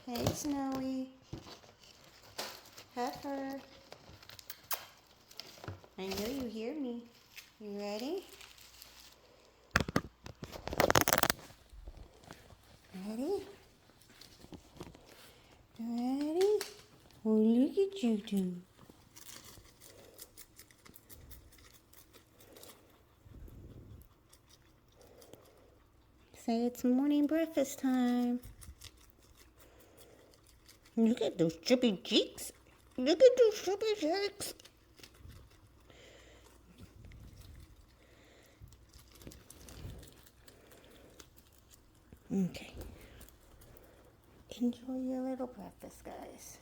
Hey, Snowy. Heifer. I know you hear me. You ready? Ready? Ready? Oh, look at you two. Say it's morning breakfast time. Look at those chubby cheeks. Look at those chubby cheeks. Okay. Enjoy your little breakfast, guys.